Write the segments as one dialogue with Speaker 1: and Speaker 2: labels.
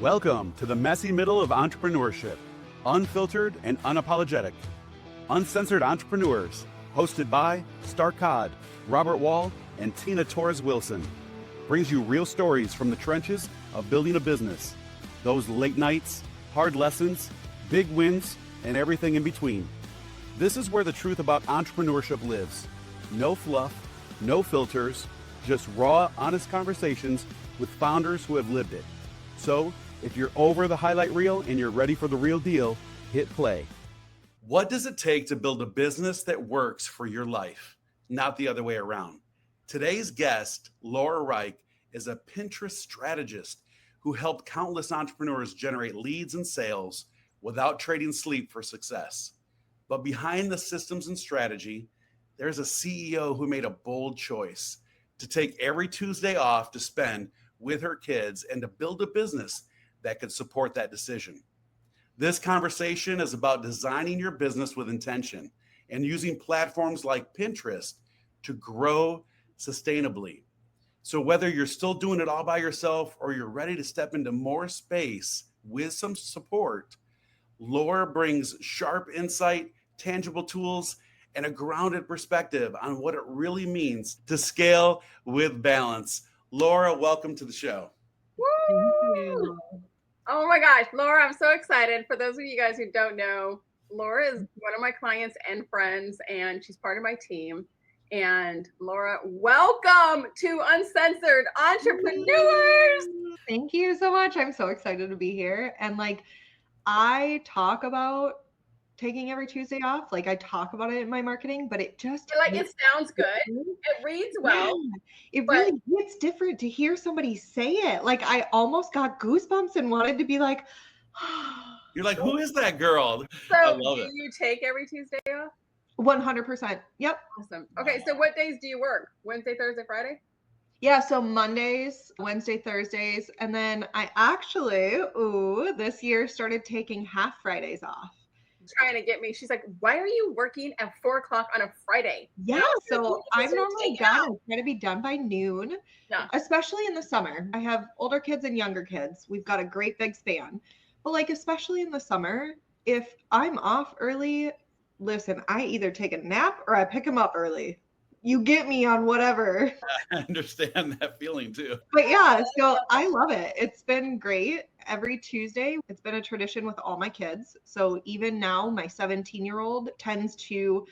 Speaker 1: Welcome to the messy middle of entrepreneurship, unfiltered and unapologetic. Uncensored Entrepreneurs, hosted by Starr Codd, Robert Wall, and Tina Torres-Wilson, brings you real stories from the trenches of building a business. Those late nights, hard lessons, big wins, and everything in between. This is where the truth about entrepreneurship lives. No fluff, no filters, just raw, honest conversations with founders who have lived it. So, if you're over the highlight reel and you're ready for the real deal, hit play. What does it take to build a business that works for your life, not the other way around? Today's guest, Laura Rike, is a Pinterest strategist who helped countless entrepreneurs generate leads and sales without trading sleep for success. But behind the systems and strategy, there's a CEO who made a bold choice to take every Tuesday off to spend with her kids and to build a business that could support that decision. This conversation is about designing your business with intention and using platforms like Pinterest to grow sustainably. So whether you're still doing it all by yourself or you're ready to step into more space with some support, Laura brings sharp insight, tangible tools, and a grounded perspective on what it really means to scale with balance. Laura, welcome to the show.
Speaker 2: Woo! Thank you. Oh my gosh, Laura, I'm so excited. For those of you guys who don't know, Laura is one of my clients and friends, and she's part of my team. And Laura, welcome to Uncensored Entrepreneurs.
Speaker 3: Thank you so much. I'm so excited to be here. And I talk about taking every Tuesday off. I talk about it in my marketing, but it just
Speaker 2: it sounds good. It reads well.
Speaker 3: Yeah, really it's different to hear somebody say it. I almost got goosebumps and wanted to be like,
Speaker 1: you're like, who is that girl?
Speaker 2: So I love it. You take every Tuesday off?
Speaker 3: 100%. Yep.
Speaker 2: Awesome. Okay, so what days do you work? Wednesday, Thursday, Friday?
Speaker 3: Yeah, so Mondays, Wednesday, Thursdays, and then I actually, this year started taking half Fridays off.
Speaker 2: Trying to get me. She's like, why are you working at 4 o'clock on a Friday?
Speaker 3: Yeah, so I'm normally done. I'm trying to be done by noon, especially in the summer. I have older kids and younger kids. We've got a great big span. But especially in the summer, if I'm off early, listen, I either take a nap or I pick them up early. You get me on whatever.
Speaker 1: I understand that feeling too.
Speaker 3: But yeah, so I love it. It's been great. Every Tuesday, it's been a tradition with all my kids. So even now, my 17-year-old tends to,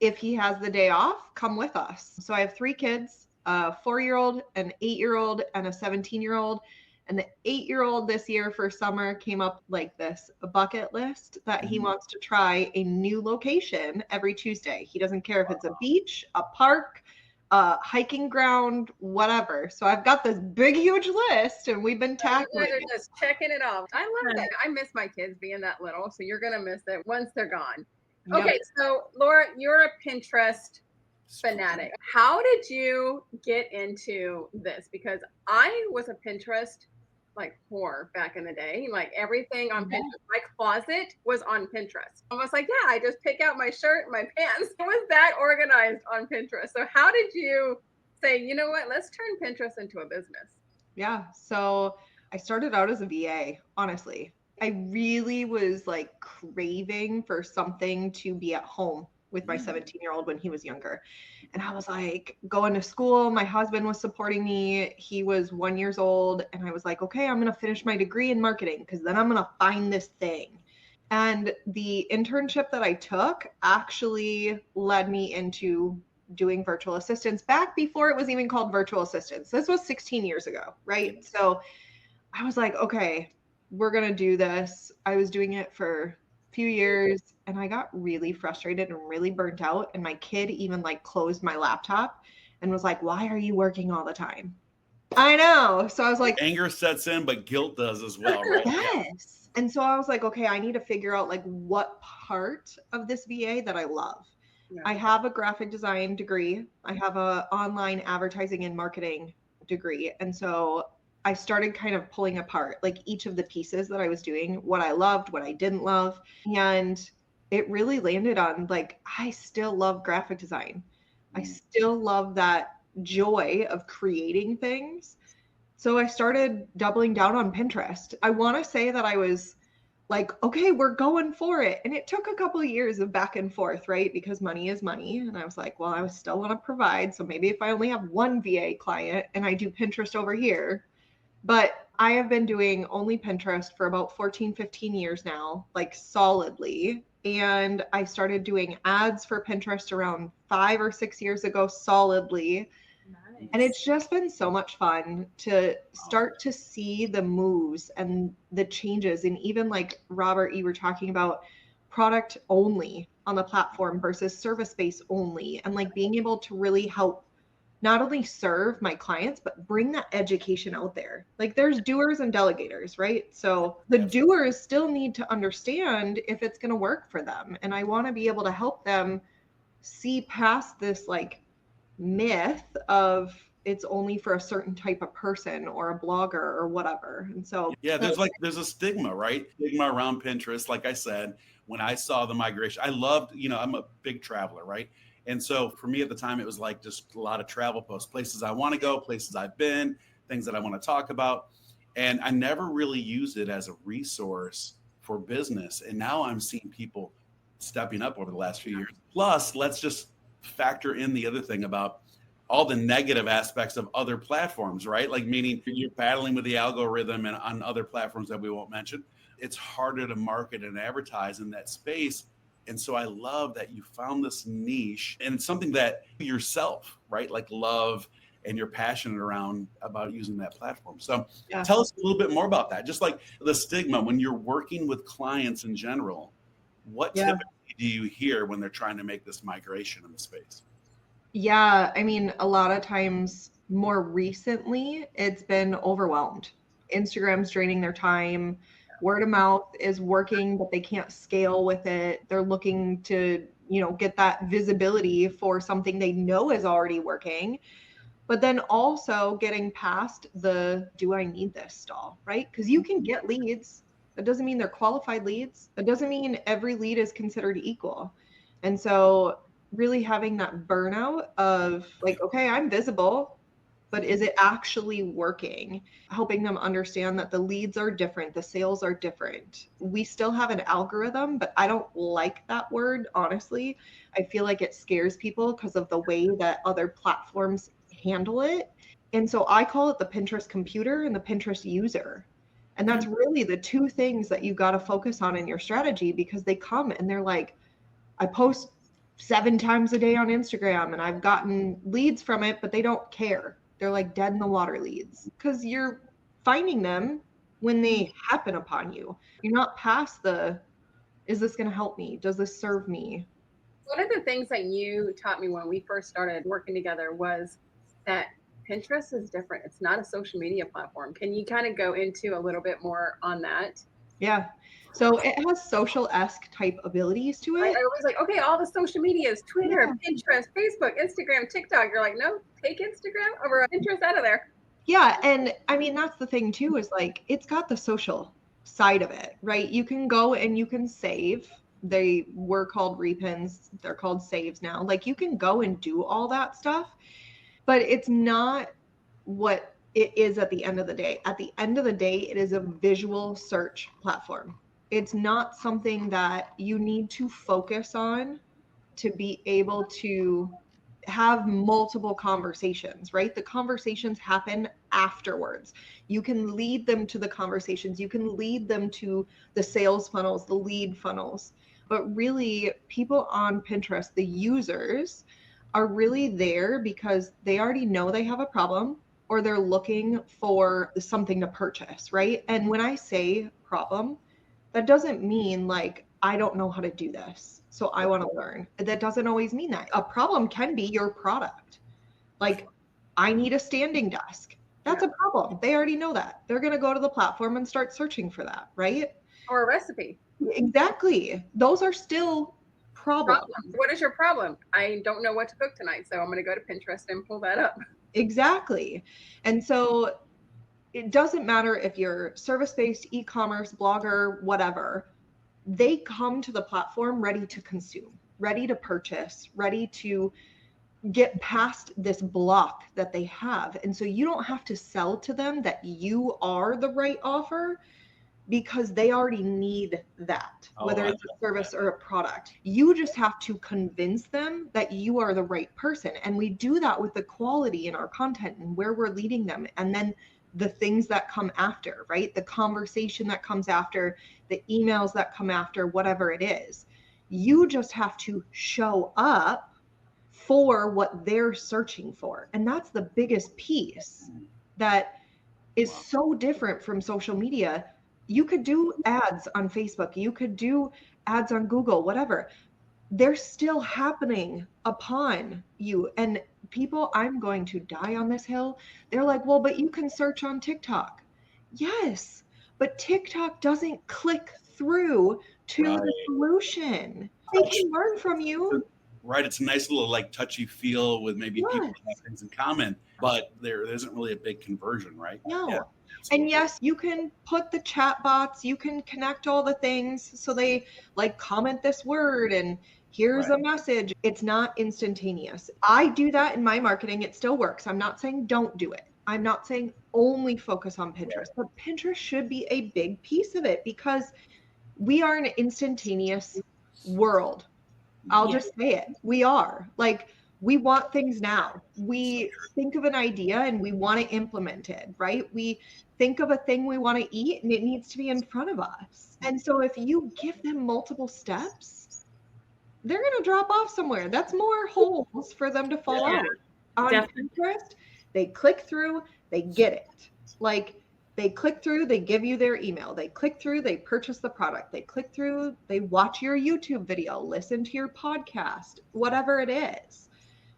Speaker 3: if he has the day off, come with us. So I have 3 kids, a 4-year-old, an 8-year-old, and a 17-year-old. And the 8-year-old this year for summer came up like this, a bucket list that he wants to try a new location every Tuesday. He doesn't care if it's a beach, a park, a hiking ground, whatever. So I've got this big, huge list and we've been tackling it.
Speaker 2: Just checking it off. I love that. I miss my kids being that little. So you're going to miss it once they're gone. Yep. Okay. So Laura, you're a Pinterest fanatic. How did you get into this? Because I was a Pinterest whore back in the day. Everything on Pinterest. My closet was on Pinterest. I was like, yeah, I just pick out my shirt and my pants. It was that organized on Pinterest. So how did you say, you know what, let's turn Pinterest into a business?
Speaker 3: Yeah. So I started out as a VA, honestly. I really was craving for something to be at home with my 17-year-old when he was younger. And I was going to school. My husband was supporting me. He was 1 year old. And I was like, okay, I'm going to finish my degree in marketing because then I'm going to find this thing. And the internship that I took actually led me into doing virtual assistants back before it was even called virtual assistants. This was 16 years ago, right? So I was like, okay, we're going to do this. I was doing it for few years and I got really frustrated and really burnt out. And my kid even closed my laptop and was like, why are you working all the time? I know. So I was like,
Speaker 1: anger sets in, but guilt does as well, right?
Speaker 3: Yes. And so I was like, okay, I need to figure out what part of this VA that I love. Yeah. I have a graphic design degree. I have a online advertising and marketing degree. And so I started kind of pulling apart each of the pieces that I was doing, what I loved, what I didn't love. And it really landed on I still love graphic design. I still love that joy of creating things. So I started doubling down on Pinterest. I want to say that I was like, okay, we're going for it. And it took a couple of years of back and forth, right? Because money is money. And I was like, well, I still want to provide. So maybe if I only have one VA client and I do Pinterest over here. But I have been doing only Pinterest for about 14, 15 years now, like solidly. And I started doing ads for Pinterest around 5 or 6 years ago, solidly.
Speaker 2: Nice.
Speaker 3: And it's just been so much fun to start to see the moves and the changes. And even like Robert, you were talking about product only on the platform versus service based only, and like being able to really help not only serve my clients, but bring that education out there. Like there's doers and delegators, right? So the doers still need to understand if it's going to work for them. And I want to be able to help them see past this like myth of it's only for a certain type of person or a blogger or whatever. And so
Speaker 1: yeah, there's a stigma, right? Stigma around Pinterest. Like I said, when I saw the migration, I loved, I'm a big traveler, right? And so for me at the time, it was like just a lot of travel posts, places I want to go, places I've been, things that I want to talk about. And I never really used it as a resource for business. And now I'm seeing people stepping up over the last few years. Plus, let's just factor in the other thing about all the negative aspects of other platforms, right? Like meaning you're battling with the algorithm and on other platforms that we won't mention. It's harder to market and advertise in that space. And so I love that you found this niche and it's something that yourself, right? Like love and you're passionate around about using that platform. So tell us a little bit more about that. Just like the stigma when you're working with clients in general, what typically do you hear when they're trying to make this migration in the space?
Speaker 3: Yeah, I mean, a lot of times more recently, it's been overwhelmed. Instagram's draining their time. Word of mouth is working, but they can't scale with it. They're looking to, get that visibility for something they know is already working. But then also getting past the do I need this stall, right? Because you can get leads. That doesn't mean they're qualified leads. That doesn't mean every lead is considered equal. And so really having that burnout of like, okay, I'm visible, but is it actually working? Helping them understand that the leads are different, the sales are different. We still have an algorithm, but I don't like that word, honestly. I feel like it scares people because of the way that other platforms handle it. And so I call it the Pinterest computer and the Pinterest user. And that's really the two things that you got to focus on in your strategy, because they come and they're like, I post 7 times a day on Instagram and I've gotten leads from it, but they don't care. They're like dead in the water leads because you're finding them when they happen upon you. You're not past the, is this going to help me? Does this serve me?
Speaker 2: One of the things that you taught me when we first started working together was that Pinterest is different. It's not a social media platform. Can you kind of go into a little bit more on that?
Speaker 3: Yeah. So it has social-esque type abilities to it.
Speaker 2: I was like, okay, all the social medias, Twitter, Pinterest, Facebook, Instagram, TikTok. You're like, no, take Instagram over Pinterest out of there.
Speaker 3: Yeah. And I mean, that's the thing too, is like, it's got the social side of it, right? You can go and you can save. They were called repins. They're called saves now. Like you can go and do all that stuff, but it's not what it is at the end of the day. At the end of the day, it is a visual search platform. It's not something that you need to focus on to be able to have multiple conversations, right? The conversations happen afterwards. You can lead them to the conversations. You can lead them to the sales funnels, the lead funnels. But really, people on Pinterest, the users, are really there because they already know they have a problem or they're looking for something to purchase, right? And when I say problem, that doesn't mean like, I don't know how to do this, so I want to learn. That doesn't always mean that. A problem can be your product. Like, I need a standing desk. That's a problem. They already know that. They're going to go to the platform and start searching for that, right?
Speaker 2: Or a recipe.
Speaker 3: Exactly. Those are still problems.
Speaker 2: What is your problem? I don't know what to cook tonight, so I'm going to go to Pinterest and pull that up.
Speaker 3: Exactly. And so it doesn't matter if you're service-based, e-commerce, blogger, whatever. They come to the platform ready to consume, ready to purchase, ready to get past this block that they have. And so you don't have to sell to them that you are the right offer, because they already need that, whether it's a service or a product. You just have to convince them that you are the right person. And we do that with the quality in our content and where we're leading them. And then the things that come after, right? The conversation that comes after, the emails that come after, whatever it is. You just have to show up for what they're searching for. And that's the biggest piece that is so different from social media. You could do ads on Facebook, you could do ads on Google, whatever. They're still happening upon you. And people, I'm going to die on this hill. They're like, well, but you can search on TikTok. Yes, but TikTok doesn't click through to the solution. They can learn from you.
Speaker 1: Right. It's a nice little like touchy feel with maybe people that have things in common, but there isn't really a big conversion, right?
Speaker 3: No.
Speaker 1: Yeah,
Speaker 3: and yes, you can put the chat bots, you can connect all the things so they like comment this word and here's a message. It's not instantaneous. I do that in my marketing. It still works. I'm not saying don't do it. I'm not saying only focus on Pinterest, but Pinterest should be a big piece of it because we are an instantaneous world. I'll just say it. We are. Like, we want things now. We think of an idea and we want to implement it, right? We think of a thing we want to eat and it needs to be in front of us. And so if you give them multiple steps, they're going to drop off somewhere. That's more holes for them to fall out. On Pinterest, they click through, they get it. Like, they click through, they give you their email. They click through, they purchase the product. They click through, they watch your YouTube video, listen to your podcast, whatever it is.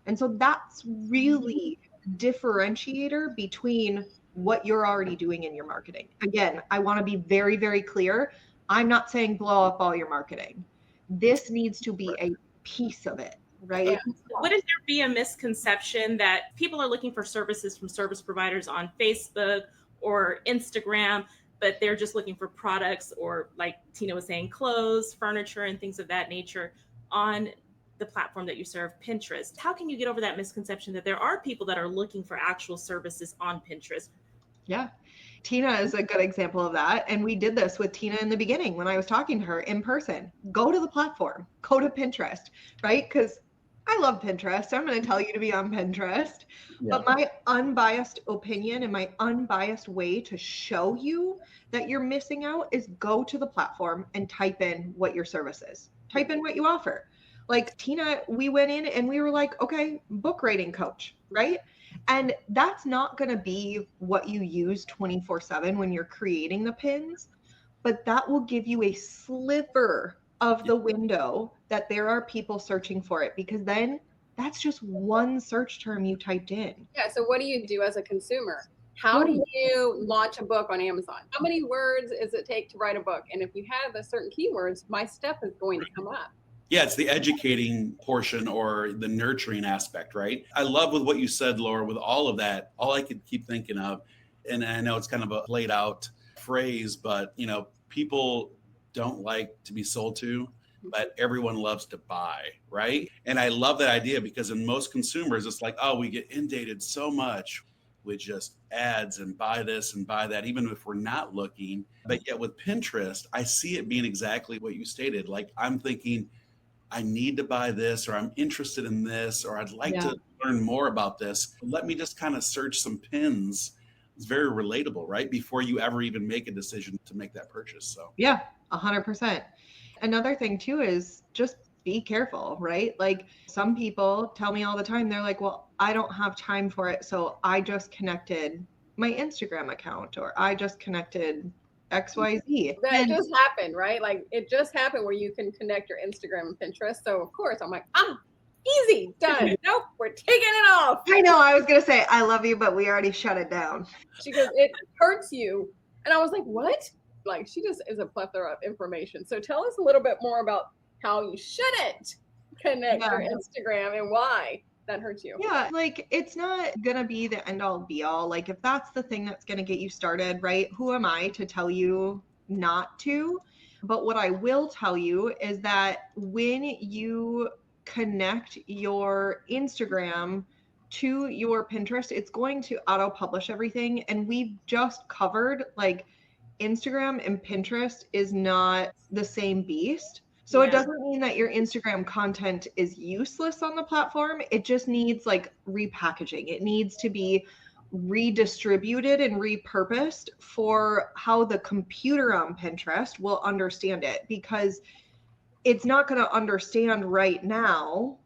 Speaker 3: And so that's really differentiator between what you're already doing in your marketing. Again, I want to be very, very clear. I'm not saying blow up all your marketing. This needs to be a piece of it, right?
Speaker 4: Yeah. Wouldn't there be a misconception that people are looking for services from service providers on Facebook or Instagram, but they're just looking for products or, like Tina was saying, clothes, furniture, and things of that nature on the platform that you serve, Pinterest? How can you get over that misconception that there are people that are looking for actual services on Pinterest?
Speaker 3: Yeah. Tina is a good example of that. And we did this with Tina in the beginning when I was talking to her in person. Go to the platform, go to Pinterest, right? Because I love Pinterest. I'm going to tell you to be on Pinterest. But my unbiased opinion and my unbiased way to show you that you're missing out is go to the platform and type in what your service is. Type in what you offer. Like Tina, we went in and we were like, okay, book rating coach, right? And that's not going to be what you use 24/7 when you're creating the pins, but that will give you a sliver of the window that there are people searching for it, because then that's just one search term you typed in.
Speaker 2: Yeah. So what do you do as a consumer? How do you launch a book on Amazon? How many words does it take to write a book? And if you have a certain keywords, my stuff is going to come up.
Speaker 1: Yeah, it's the educating portion or the nurturing aspect, right? I love with what you said, Laura, with all of that, all I could keep thinking of, and I know it's kind of a laid out phrase, but people don't like to be sold to, but everyone loves to buy, right? And I love that idea because in most consumers, it's like, oh, we get inundated so much with just ads and buy this and buy that, even if we're not looking. But yet with Pinterest, I see it being exactly what you stated. Like, I'm thinking, I need to buy this, or I'm interested in this, or I'd like to learn more about this. Let me just kind of search some pins. It's very relatable, right? Before you ever even make a decision to make that purchase. So
Speaker 3: yeah, 100%. Another thing too is just be careful, right? Like, some people tell me all the time, they're like, well, I don't have time for it, so I just connected my Instagram account, or I just connected XYZ.
Speaker 2: That just happened, right? Like, it just happened where you can connect your Instagram and Pinterest. So of course I'm like, easy, done. Nope, we're taking it off.
Speaker 3: I know, I was going to say, I love you, but we already shut it down.
Speaker 2: She goes, it hurts you. And I was like, what? Like, she just is a plethora of information. So tell us a little bit more about how you shouldn't connect your Instagram and why that hurts you.
Speaker 3: Yeah, like, it's not gonna be the end all be all. Like, if that's the thing that's gonna get you started, right? Who am I to tell you not to? But what I will tell you is that when you connect your Instagram to your Pinterest, it's going to auto publish everything. And we've just covered like Instagram and Pinterest is not the same beast. So it doesn't mean that your Instagram content is useless on the platform. It just needs like repackaging. It needs to be redistributed and repurposed for how the computer on Pinterest will understand it, because it's not going to understand right now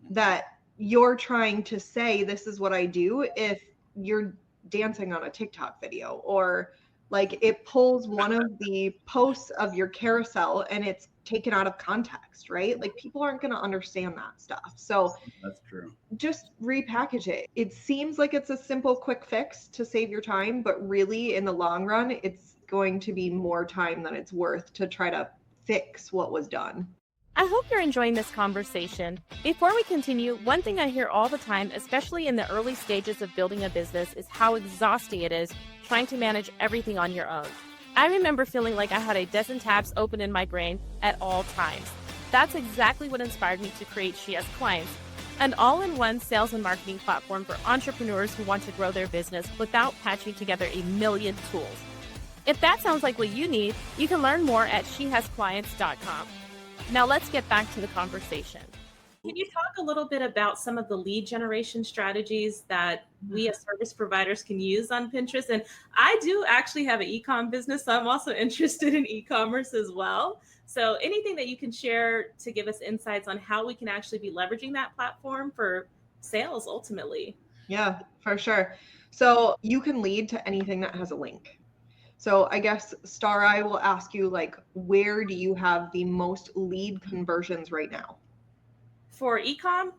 Speaker 3: that you're trying to say, this is what I do, if you're dancing on a TikTok video, or like it pulls one of the posts of your carousel and it's taken out of context, right? Like people aren't going to understand that stuff. So
Speaker 1: that's true.
Speaker 3: Just repackage it. It seems like it's a simple, quick fix to save your time, but really in the long run, it's going to be more time than it's worth to try to fix what was done.
Speaker 5: I hope you're enjoying this conversation. Before we continue, one thing I hear all the time, especially in the early stages of building a business, is how exhausting it is trying to manage everything on your own. I remember feeling like I had a dozen tabs open in my brain at all times. That's exactly what inspired me to create She Has Clients, an all-in-one sales and marketing platform for entrepreneurs who want to grow their business without patching together a million tools. If that sounds like what you need, you can learn more at shehasclients.com. Now let's get back to the conversation.
Speaker 4: Can you talk a little bit about some of the lead generation strategies that we as service providers can use on Pinterest? And I do actually have an e-com business, so I'm also interested in e-commerce as well. So anything that you can share to give us insights on how we can actually be leveraging that platform for sales ultimately?
Speaker 3: Yeah, for sure. So you can lead to anything that has a link. So I guess, Starr, I will ask you, like, where do you have the most lead conversions right now?
Speaker 4: For e-com?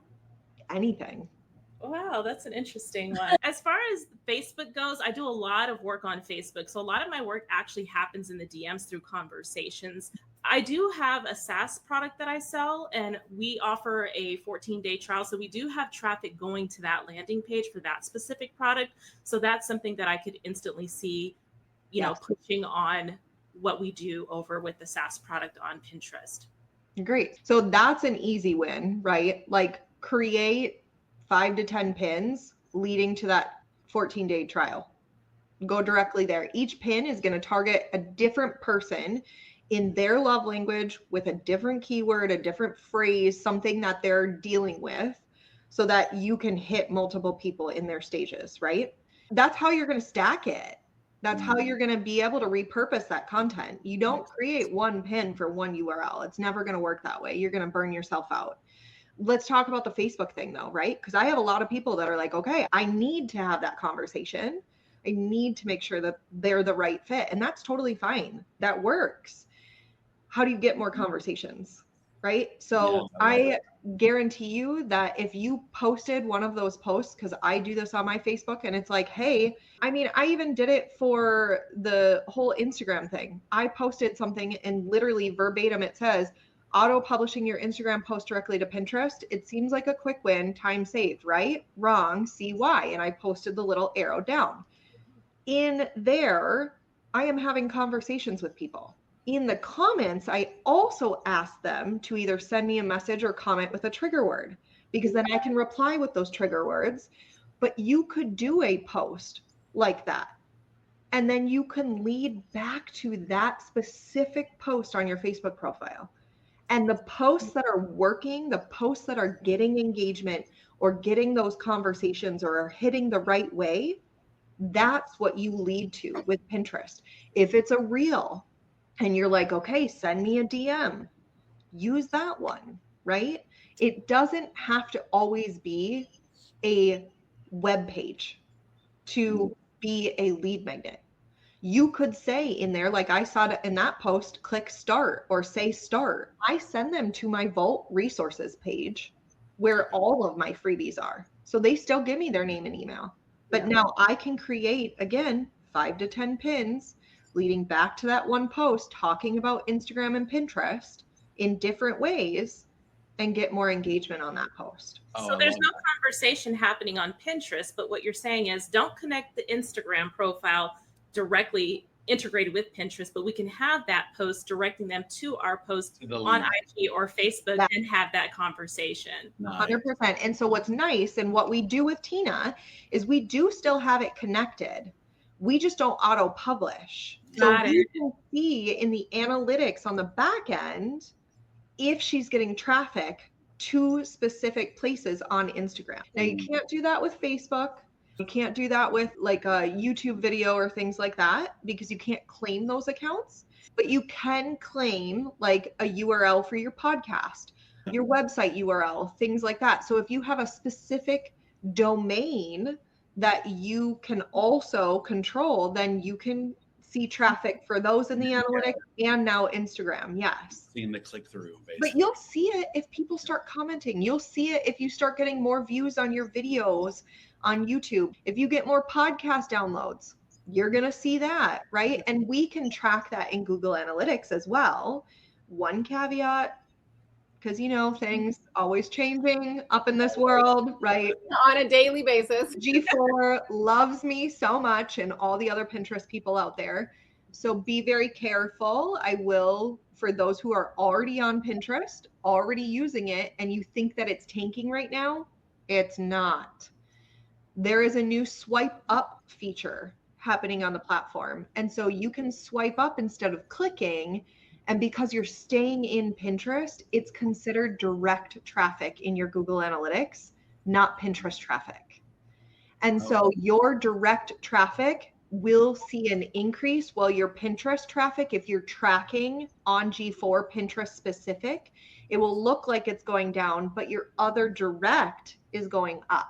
Speaker 3: Anything.
Speaker 4: Wow, that's an interesting one. As far as Facebook goes, I do a lot of work on Facebook. So a lot of my work actually happens in the DMs through conversations. I do have a SaaS product that I sell, and we offer a 14-day trial. So we do have traffic going to that landing page for that specific product. So that's something that I could instantly see, you know, pushing on what we do over with the SaaS product on Pinterest.
Speaker 3: Great. So that's an easy win, right? Like create 5 to 10 pins leading to that 14-day trial. Go directly there. Each pin is going to target a different person in their love language with a different keyword, a different phrase, something that they're dealing with, so that you can hit multiple people in their stages, right? That's how you're going to stack it. That's how you're going to be able to repurpose that content. You don't create one pin for one URL. It's never going to work that way. You're going to burn yourself out. Let's talk about the Facebook thing though, right? Because I have a lot of people that are like, okay, I need to have that conversation. I need to make sure that they're the right fit. And that's totally fine. That works. How do you get more conversations, right? So I guarantee you that if you posted one of those posts, because I do this on my Facebook, and it's like, hey, I mean, I even did it for the whole Instagram thing. I posted something and literally verbatim it says, auto publishing your Instagram post directly to Pinterest. It seems like a quick win, time saved, right? Wrong, see why. And I posted the little arrow down. In there, I am having conversations with people. In the comments, I also ask them to either send me a message or comment with a trigger word, because then I can reply with those trigger words. But you could do a post like that, and then you can lead back to that specific post on your Facebook profile. And the posts that are working, the posts that are getting engagement or getting those conversations or are hitting the right way, that's what you lead to with Pinterest. If it's a reel, and you're like, okay, send me a DM, use that one, right? It doesn't have to always be a web page to be a lead magnet. You could say in there, like I saw in that post, click start or say start. I send them to my Vault resources page where all of my freebies are. So they still give me their name and email. But now I can create, again, 5 to 10 pins leading back to that one post talking about Instagram and Pinterest in different ways and get more engagement on that post.
Speaker 4: So there's no conversation happening on Pinterest, but what you're saying is don't connect the Instagram profile directly integrated with Pinterest, but we can have that post directing them to our post on IG or Facebook and have that conversation.
Speaker 3: 100%. And so what's nice and what we do with Tina is we do still have it connected. We just don't auto publish. So you can see in the analytics on the back end if she's getting traffic to specific places on Instagram. Now you can't do that with Facebook. You can't do that with like a YouTube video or things like that because you can't claim those accounts, but you can claim like a URL for your podcast, your website URL, things like that. So if you have a specific domain that you can also control, then you can see traffic for those in the analytics and now Instagram. Yes.
Speaker 1: Seeing the click through, basically.
Speaker 3: But you'll see it if people start commenting. You'll see it if you start getting more views on your videos on YouTube. If you get more podcast downloads, you're going to see that, right? And we can track that in Google Analytics as well. One caveat, because you know, things always changing up in this world, right?
Speaker 2: On a daily basis.
Speaker 3: G4 loves me so much and all the other Pinterest people out there. So be very careful. I will, for those who are already on Pinterest, already using it, and you think that it's tanking right now, it's not. There is a new swipe up feature happening on the platform. And so you can swipe up instead of clicking. And because you're staying in Pinterest, it's considered direct traffic in your Google Analytics, not Pinterest traffic. And so your direct traffic will see an increase while your Pinterest traffic, if you're tracking on G4 Pinterest specific, it will look like it's going down, but your other direct is going up.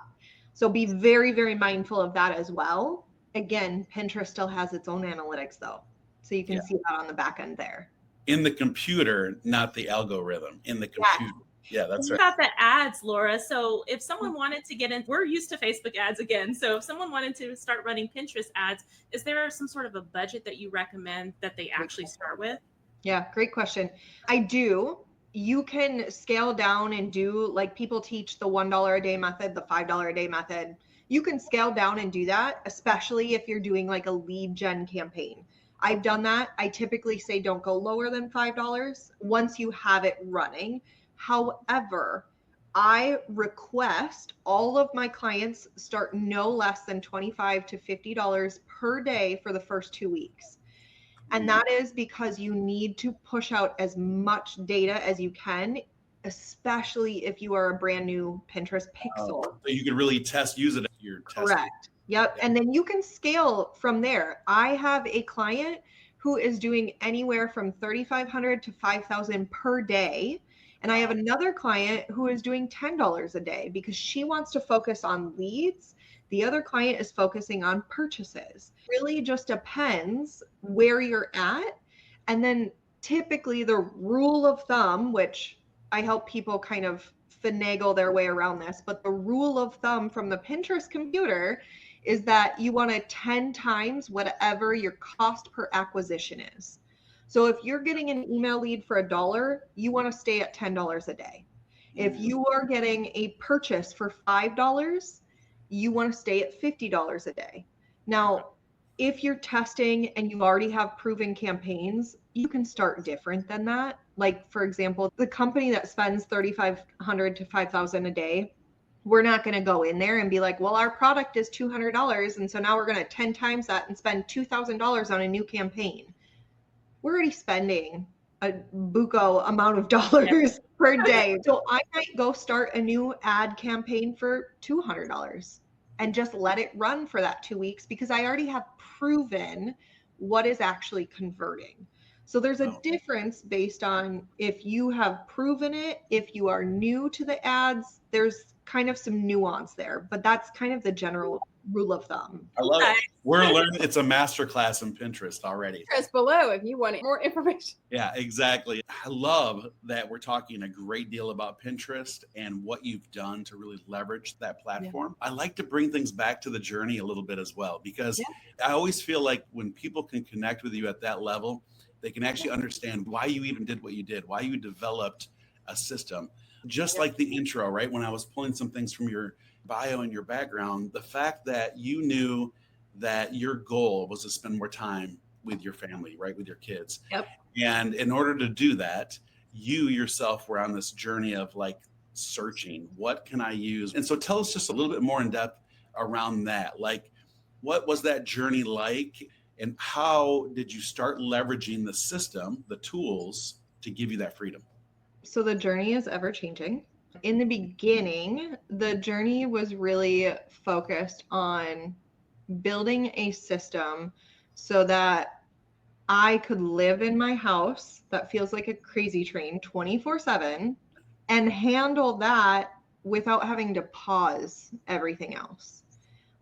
Speaker 3: So be very, very mindful of that as well. Again, Pinterest still has its own analytics though. So you can see that on the back end there.
Speaker 1: In the computer, not the algorithm. In the computer. Yeah, that's right.
Speaker 4: What about the ads, Laura? So if someone wanted to get in, we're used to Facebook ads again. So if someone wanted to start running Pinterest ads, is there some sort of a budget that you recommend that they actually start with?
Speaker 3: Yeah, great question. I do. You can scale down and do, like people teach the $1 a day method, the $5 a day method. You can scale down and do that, especially if you're doing like a lead gen campaign. I've done that. I typically say don't go lower than $5 once you have it running. However, I request all of my clients start no less than $25 to $50 per day for the first 2 weeks. And that is because you need to push out as much data as you can, especially if you are a brand new Pinterest pixel.
Speaker 1: So you can really use it if you're testing.
Speaker 3: Correct. Yep. And then you can scale from there. I have a client who is doing anywhere from $3,500 to $5,000 per day. And I have another client who is doing $10 a day because she wants to focus on leads. The other client is focusing on purchases. Really just depends where you're at. And then typically the rule of thumb, which I help people kind of finagle their way around this, but the rule of thumb from the Pinterest computer is that you want to 10 times whatever your cost per acquisition is. So if you're getting an email lead for $1, you want to stay at $10 a day. If you are getting a purchase for $5, you want to stay at $50 a day. Now, if you're testing and you already have proven campaigns, you can start different than that. Like, for example, the company that spends $3,500 to $5,000 a day, we're not going to go in there and be like, well, our product is $200. And so now we're going to 10 times that and spend $2,000 on a new campaign. We're already spending a buco amount of dollars per day. So I might go start a new ad campaign for $200 and just let it run for that 2 weeks because I already have proven what is actually converting. So there's a difference based on if you have proven it, if you are new to the ads, there's kind of some nuance there, but that's kind of the general rule of thumb.
Speaker 1: I love it. We're learning. It's a masterclass in Pinterest already.
Speaker 2: Pinterest below if you want more information.
Speaker 1: Yeah, exactly. I love that we're talking a great deal about Pinterest and what you've done to really leverage that platform. I like to bring things back to the journey a little bit as well, because I always feel like when people can connect with you at that level, they can actually understand why you even did what you did, why you developed a system. Just like the intro, right? When I was pulling some things from your bio and your background, the fact that you knew that your goal was to spend more time with your family, right? With your kids.
Speaker 3: Yep.
Speaker 1: And in order to do that, you yourself were on this journey of like searching, what can I use? And so tell us just a little bit more in depth around that. Like, what was that journey like? And how did you start leveraging the system, the tools to give you that freedom?
Speaker 3: So the journey is ever changing. In the beginning, the journey was really focused on building a system so that I could live in my house that feels like a crazy train 24/7 and handle that without having to pause everything else.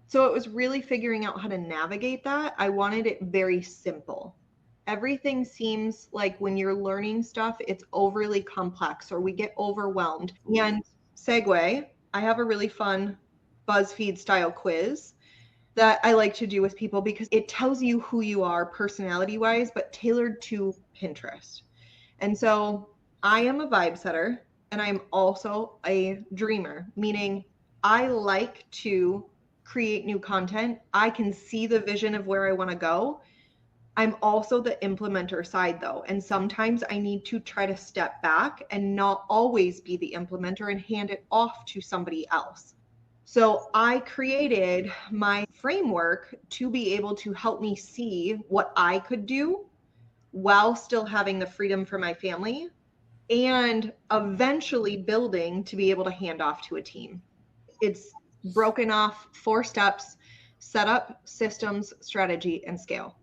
Speaker 3: So it was really figuring out how to navigate that. I wanted it very simple. Everything seems like when you're learning stuff, it's overly complex or we get overwhelmed. And segue, I have a really fun BuzzFeed style quiz that I like to do with people because it tells you who you are personality wise, but tailored to Pinterest. And so I am a vibe setter and I'm also a dreamer, meaning I like to create new content. I can see the vision of where I want to go. I'm also the implementer side though. And sometimes I need to try to step back and not always be the implementer and hand it off to somebody else. So I created my framework to be able to help me see what I could do while still having the freedom for my family and eventually building to be able to hand off to a team. It's broken off 4 steps: setup, systems, strategy, and scale.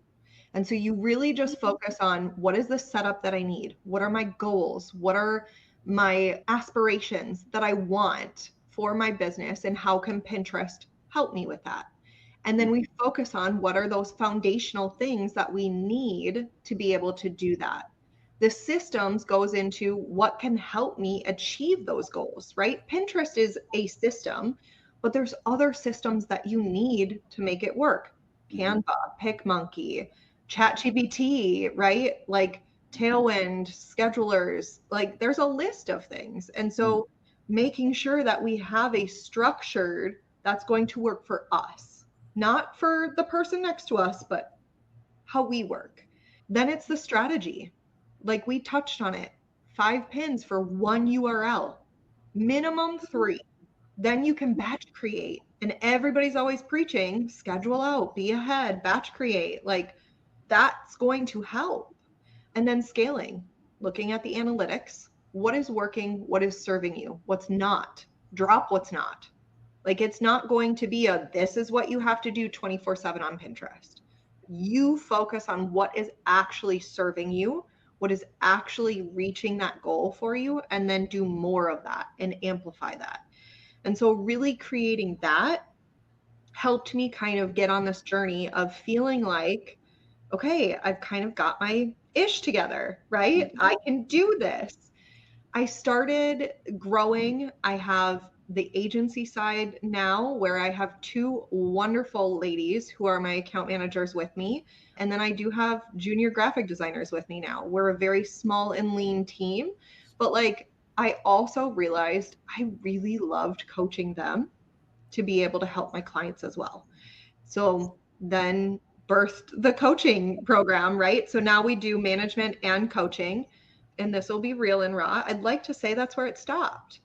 Speaker 3: And so you really just focus on what is the setup that I need? What are my goals? What are my aspirations that I want for my business? And how can Pinterest help me with that? And then we focus on what are those foundational things that we need to be able to do that. The systems goes into what can help me achieve those goals, right? Pinterest is a system, but there's other systems that you need to make it work. Canva, PicMonkey, ChatGPT, right? Like Tailwind, schedulers, like there's a list of things. And so making sure that we have a structured that's going to work for us, not for the person next to us, but how we work. Then it's the strategy. Like we touched on it, 5 pins for 1 URL, minimum 3. Then you can batch create. And everybody's always preaching, schedule out, be ahead, batch create. Like that's going to help. And then scaling, looking at the analytics, what is working, what is serving you, what's not, drop what's not. Like it's not going to be a, this is what you have to do 24/7 on Pinterest. You focus on what is actually serving you, what is actually reaching that goal for you, and then do more of that and amplify that. And so really creating that helped me kind of get on this journey of feeling like, okay, I've kind of got my ish together, right? I can do this. I started growing. I have the agency side now where I have 2 wonderful ladies who are my account managers with me. And then I do have junior graphic designers with me now. We're a very small and lean team, but like I also realized I really loved coaching them to be able to help my clients as well. So then birthed the coaching program, right? So now we do management and coaching, and this will be real and raw. I'd like to say that's where it stopped.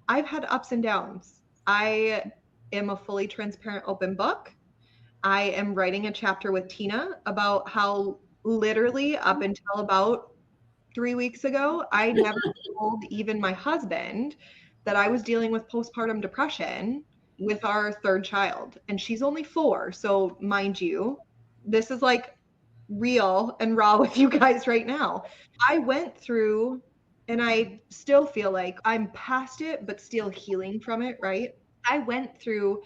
Speaker 3: I've had ups and downs. I am a fully transparent open book. I am writing a chapter with Tina about how literally up until about 3 weeks ago, I never told even my husband that I was dealing with postpartum depression with our 3rd child. And she's only 4. So mind you, this is like real and raw with you guys right now. I went through, and I still feel like I'm past it, but still healing from it, right? I went through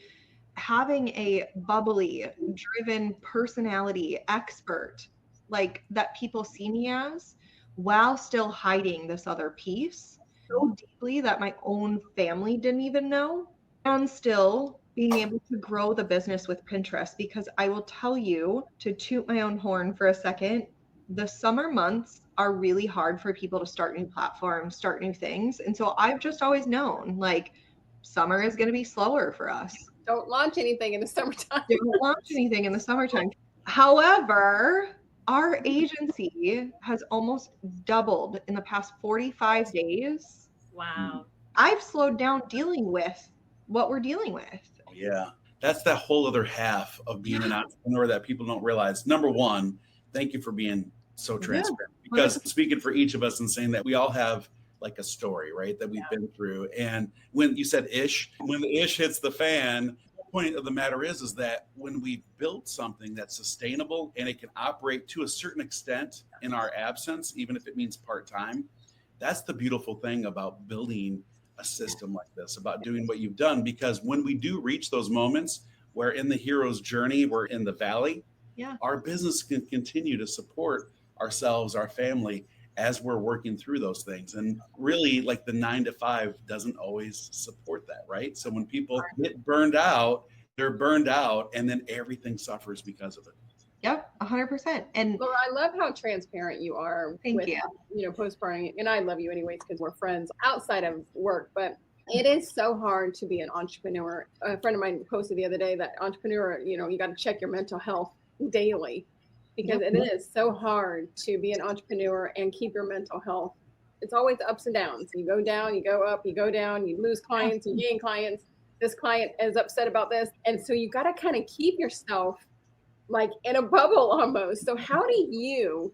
Speaker 3: having a bubbly, driven personality expert, like that people see me as, while still hiding this other piece so deeply that my own family didn't even know, and still being able to grow the business with Pinterest. Because I will tell you, to toot my own horn for a second, the summer months are really hard for people to start new platforms, start new things. And so I've just always known like summer is going to be slower for us.
Speaker 2: Don't launch anything in the summertime.
Speaker 3: Don't launch anything in the summertime. However, Our agency has almost doubled in the past 45 days.
Speaker 4: Wow.
Speaker 3: I've slowed down dealing with what we're dealing with.
Speaker 1: Yeah. That's that whole other half of being an entrepreneur that people don't realize. Number one, thank you for being so transparent, because speaking for each of us and saying that we all have like a story, right, that we've been through. And when you said when the ish hits the fan, the point of the matter is that when we build something that's sustainable and it can operate to a certain extent in our absence, even if it means part-time, that's the beautiful thing about building a system like this, about doing what you've done. Because when we do reach those moments where in the hero's journey, we're in the valley, our business can continue to support ourselves, our family, as we're working through those things. And really, like the 9 to 5 doesn't always support that, right? So when people get burned out, they're burned out, and then everything suffers because of it.
Speaker 3: Yep, 100%. And
Speaker 2: Laura, I love how transparent you are with, postpartum. And I love you anyways, because we're friends outside of work. But it is so hard to be an entrepreneur. A friend of mine posted the other day that entrepreneur, you got to check your mental health daily, because it is so hard to be an entrepreneur and keep your mental health. It's always ups and downs. You go down, you go up, you go down, you lose clients, you gain clients. This client is upset about this. And so you got to kind of keep yourself like in a bubble almost. So how do you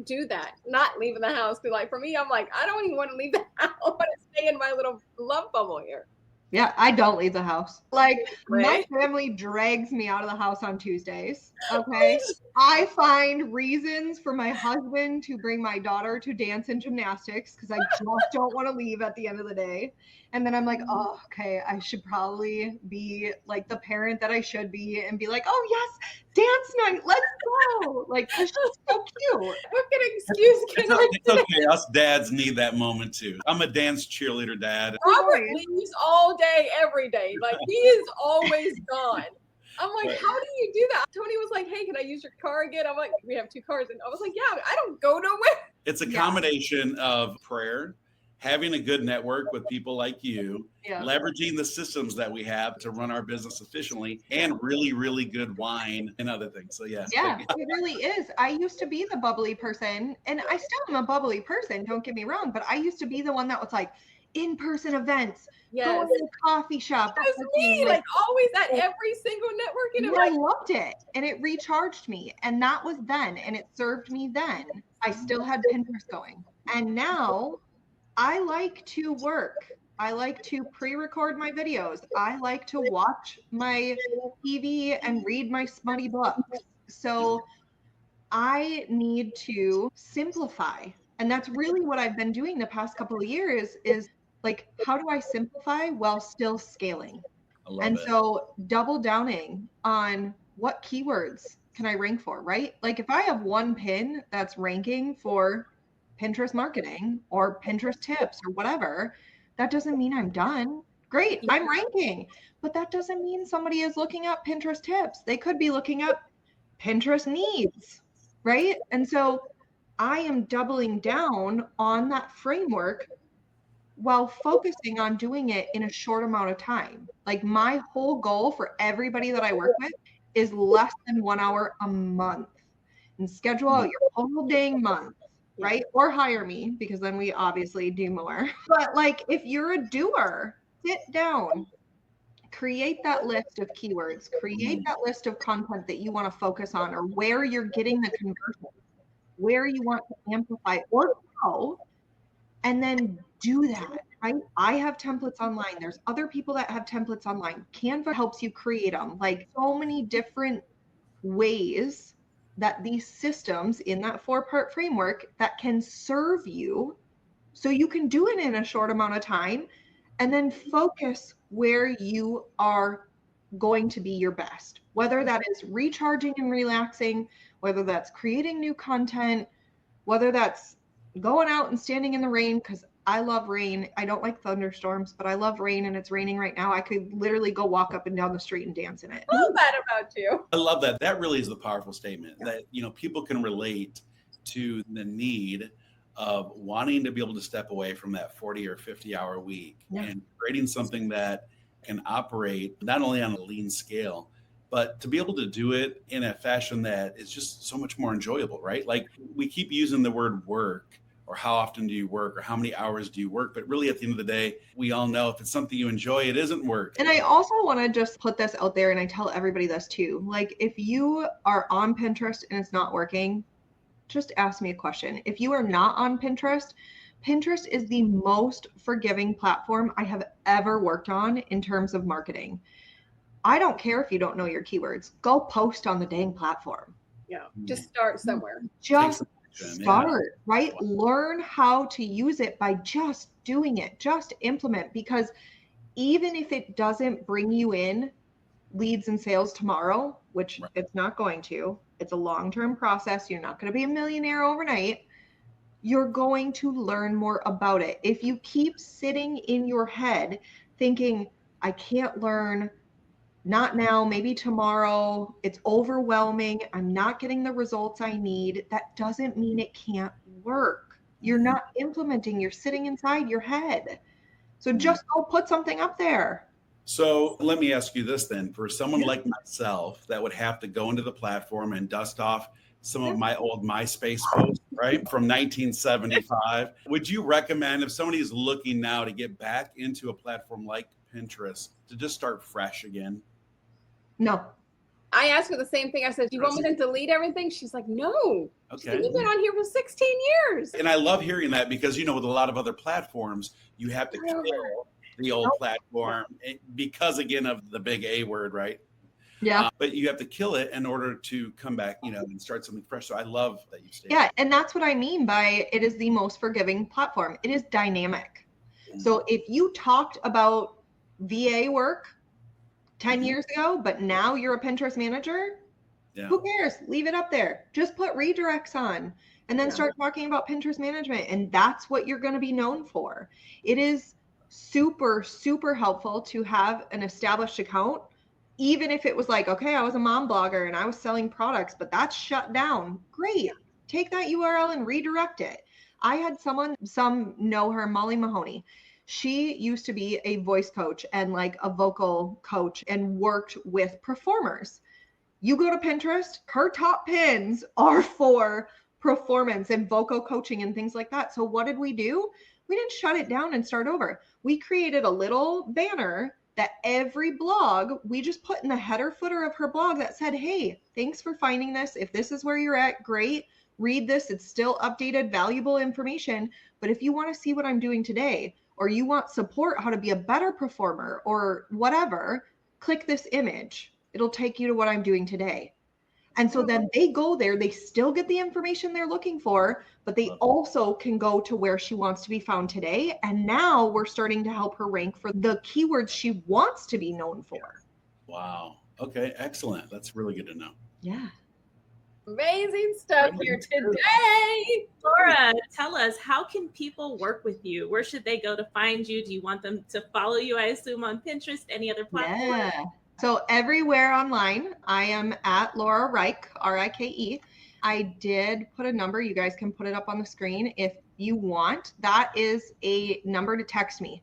Speaker 2: do that? Not leaving the house? Because like for me, I'm like, I don't even want to leave the house. I want to stay in my little love bubble here.
Speaker 3: Yeah, I don't leave the house. Like my family drags me out of the house on Tuesdays. Okay. I find reasons for my husband to bring my daughter to dance and gymnastics because I just don't want to leave at the end of the day. And then I'm like, oh, okay, I should probably be like the parent that I should be and be like, oh yes, dance night, let's go. Like, it's just so cute.
Speaker 2: What an excuse can I
Speaker 1: It's okay. Us dads need that moment too. I'm a dance cheerleader dad.
Speaker 2: Robert leaves all day, every day. Like he is always gone. I'm like, how do you do that? Tony was like, hey, can I use your car again? I'm like, we have 2 cars. And I was like, yeah, I don't go nowhere.
Speaker 1: It's a combination of prayer, having a good network with people like you, leveraging the systems that we have to run our business efficiently, and really, really good wine and other things. So yeah,
Speaker 3: it really is. I used to be the bubbly person, and I still am a bubbly person, don't get me wrong, but I used to be the one that was like, in-person events, go to the coffee shop.
Speaker 2: That was me, like always at every single networking event.
Speaker 3: I loved it, and it recharged me, and that was then, and it served me then. I still had Pinterest going, and now I like to work. I like to pre-record my videos. I like to watch my TV and read my smutty books. So I need to simplify. And that's really what I've been doing the past couple of years is like, how do I simplify while still scaling? So double downing on what keywords can I rank for, right? Like if I have one pin that's ranking for Pinterest marketing or Pinterest tips or whatever, that doesn't mean I'm done. Great, I'm ranking, but that doesn't mean somebody is looking up Pinterest tips. They could be looking up Pinterest needs, right? And so I am doubling down on that framework while focusing on doing it in a short amount of time. Like my whole goal for everybody that I work with is less than 1 hour a month, and schedule out your whole dang month. Right? Or hire me, because then we obviously do more. But like, if you're a doer, sit down, create that list of keywords, create that list of content that you want to focus on, or where you're getting the conversion, where you want to amplify or grow, and then do that, right? I have templates online. There's other people that have templates online. Canva helps you create them. Like so many different ways that these systems in that 4-part framework that can serve you so you can do it in a short amount of time and then focus where you are going to be your best, whether that is recharging and relaxing, whether that's creating new content, whether that's going out and standing in the rain, because I love rain. I don't like thunderstorms, but I love rain, and it's raining right now. I could literally go walk up and down the street and dance in it.
Speaker 2: I love that about you.
Speaker 1: I love that. That really is the powerful statement that, people can relate to the need of wanting to be able to step away from that 40 or 50 hour week and creating something that can operate not only on a lean scale, but to be able to do it in a fashion that is just so much more enjoyable, right? Like we keep using the word work, or how often do you work, or how many hours do you work? But really at the end of the day, we all know if it's something you enjoy, it isn't work.
Speaker 3: And I also want to just put this out there, and I tell everybody this too. Like if you are on Pinterest and it's not working, just ask me a question. If you are not on Pinterest, Pinterest is the most forgiving platform I have ever worked on in terms of marketing. I don't care if you don't know your keywords. Go post on the dang platform.
Speaker 2: Yeah, just start somewhere.
Speaker 3: Just start, right? Learn how to use it by just doing it. Just implement, because even if it doesn't bring you in leads and sales tomorrow, which it's not going to, it's a long-term process. You're not going to be a millionaire overnight. You're going to learn more about it. If you keep sitting in your head thinking, I can't learn, not now, maybe tomorrow, it's overwhelming, I'm not getting the results I need, that doesn't mean it can't work. You're not implementing, you're sitting inside your head. So just go put something up there.
Speaker 1: So let me ask you this then, for someone like myself that would have to go into the platform and dust off some of my old MySpace posts, right, from 1975, would you recommend, if somebody is looking now to get back into a platform like Pinterest, to just start fresh again?
Speaker 3: No.
Speaker 2: I asked her the same thing. I said, do you want me to delete everything? She's like, no.
Speaker 1: Okay.
Speaker 2: You've been on here for 16 years.
Speaker 1: And I love hearing that, because, with a lot of other platforms, you have to kill the old platform because, again, of the big A word, right?
Speaker 3: Yeah.
Speaker 1: But you have to kill it in order to come back, and start something fresh. So I love that you stated.
Speaker 3: Yeah. And that's what I mean by it is the most forgiving platform. It is dynamic. So if you talked about VA work 10 years ago, but now you're a Pinterest manager, who cares? Leave it up there. Just put redirects on and then start talking about Pinterest management. And that's what you're going to be known for. It is super, super helpful to have an established account. Even if it was like, okay, I was a mom blogger and I was selling products, but that's shut down. Great. Take that URL and redirect it. I had some know her, Molly Mahoney. She used to be a voice coach and like a vocal coach and worked with performers. You go to Pinterest, her top pins are for performance and vocal coaching and things like that. So what did we do? We didn't shut it down and start over. We created a little banner that every blog, we just put in the header footer of her blog that said, hey, thanks for finding this. If this is where you're at, great. Read this. It's still updated, valuable information. But if you want to see what I'm doing today, or you want support how to be a better performer or whatever, click this image. It'll take you to what I'm doing today. And so then they go there, they still get the information they're looking for, but they also can go to where she wants to be found today. And now we're starting to help her rank for the keywords she wants to be known for.
Speaker 1: Wow. Okay. Excellent. That's really good to know.
Speaker 3: Yeah.
Speaker 2: Amazing stuff here today.
Speaker 4: Laura, tell us, how can people work with you? Where should they go to find you? Do you want them to follow you, I assume, on Pinterest, any other platform?
Speaker 3: Yeah. So everywhere online, I am at Laura Rike, R-I-K-E. I did put a number. You guys can put it up on the screen if you want. That is a number to text me.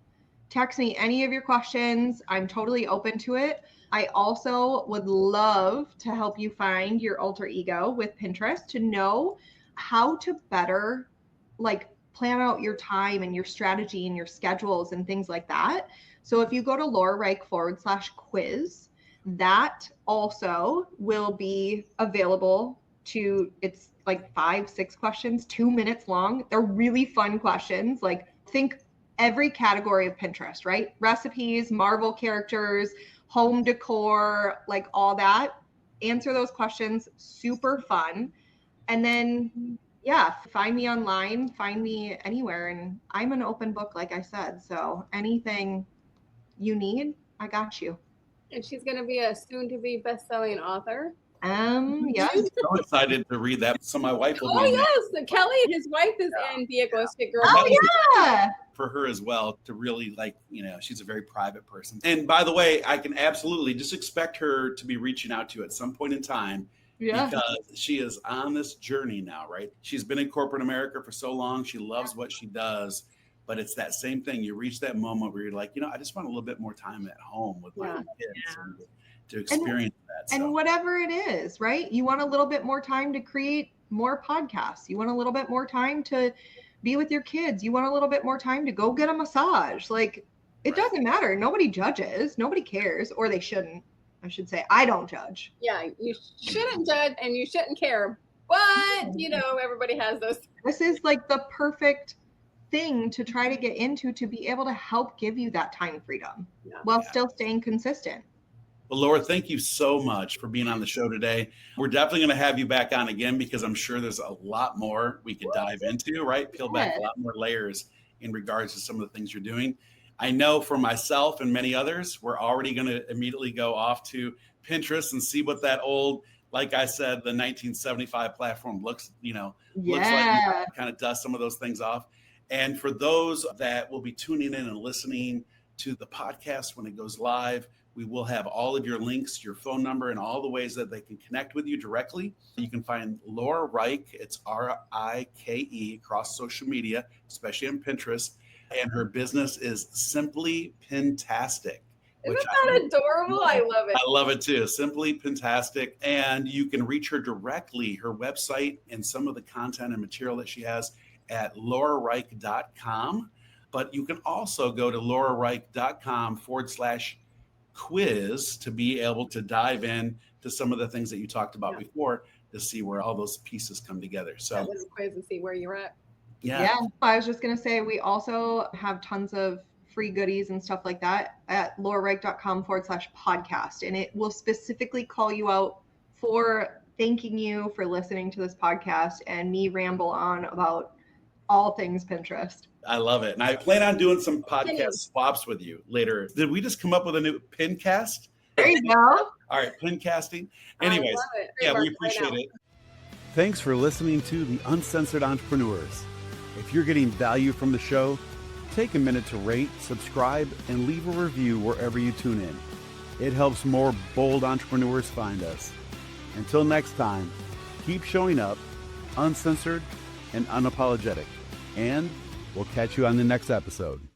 Speaker 3: Text me any of your questions. I'm totally open to it. I also would love to help you find your alter ego with Pinterest, to know how to better plan out your time and your strategy and your schedules and things like that. So if you go to laurarike.com/quiz, that also will be available to, it's like 5-6 questions, 2 minutes long. They're really fun questions. Like, think every category of Pinterest, right? Recipes, Marvel characters, home decor, like all that. Answer those questions, super fun. And then, find me online, find me anywhere. And I'm an open book, like I said. So anything you need, I got you.
Speaker 2: And she's going to be a soon-to-be best-selling author.
Speaker 3: Yes.
Speaker 1: I'm so excited to read that. So my wife will be
Speaker 2: yes. Kelly, his wife, is in Be a Glow Stick Girl.
Speaker 3: Oh, yeah.
Speaker 1: for her as well, to really she's a very private person. And by the way, I can absolutely just expect her to be reaching out to you at some point in time.
Speaker 3: Yeah.
Speaker 1: Because she is on this journey now, right? She's been in corporate America for so long. She loves what she does. But it's that same thing. You reach that moment where you're like, I just want a little bit more time at home with my kids. to experience that. So.
Speaker 3: And whatever it is, right? You want a little bit more time to create more podcasts. You want a little bit more time to be with your kids. You want a little bit more time to go get a massage. Like, it doesn't matter. Nobody judges. Nobody cares, or they shouldn't. I should say, I don't judge.
Speaker 2: Yeah, you shouldn't judge and you shouldn't care. But, everybody has those.
Speaker 3: This is like the perfect thing to try to get into, to be able to help give you that time freedom while still staying consistent.
Speaker 1: Well, Laura, thank you so much for being on the show today. We're definitely going to have you back on again, because I'm sure there's a lot more we could dive into, right? Peel back a lot more layers in regards to some of the things you're doing. I know for myself and many others, we're already going to immediately go off to Pinterest and see what that old, like I said, the 1975 platform looks like, kind of dust some of those things off. And for those that will be tuning in and listening to the podcast when it goes live, we will have all of your links, your phone number, and all the ways that they can connect with you directly. You can find Laura Rike, it's Rike, across social media, especially on Pinterest. And her business is Simply Pintastic.
Speaker 2: Isn't that adorable? I love it.
Speaker 1: I love it too. Simply Pintastic. And you can reach her directly, her website and some of the content and material that she has at laurarike.com. But you can also go to laurarike.com/quiz to be able to dive in to some of the things that you talked about before, to see where all those pieces come together. So
Speaker 2: that was a quiz and see where you're at.
Speaker 3: Yeah. I was just going to say, we also have tons of free goodies and stuff like that at laurarike.com/podcast. And it will specifically call you out for thanking you for listening to this podcast and me ramble on about all things Pinterest.
Speaker 1: I love it. And I plan on doing some podcast swaps with you later. Did we just come up with a new Pincast?
Speaker 3: There you go.
Speaker 1: All right, Pincasting. Anyways, we appreciate it.
Speaker 6: Thanks for listening to The Uncensored Entrepreneurs. If you're getting value from the show, take a minute to rate, subscribe, and leave a review wherever you tune in. It helps more bold entrepreneurs find us. Until next time, keep showing up, uncensored and unapologetic. And we'll catch you on the next episode.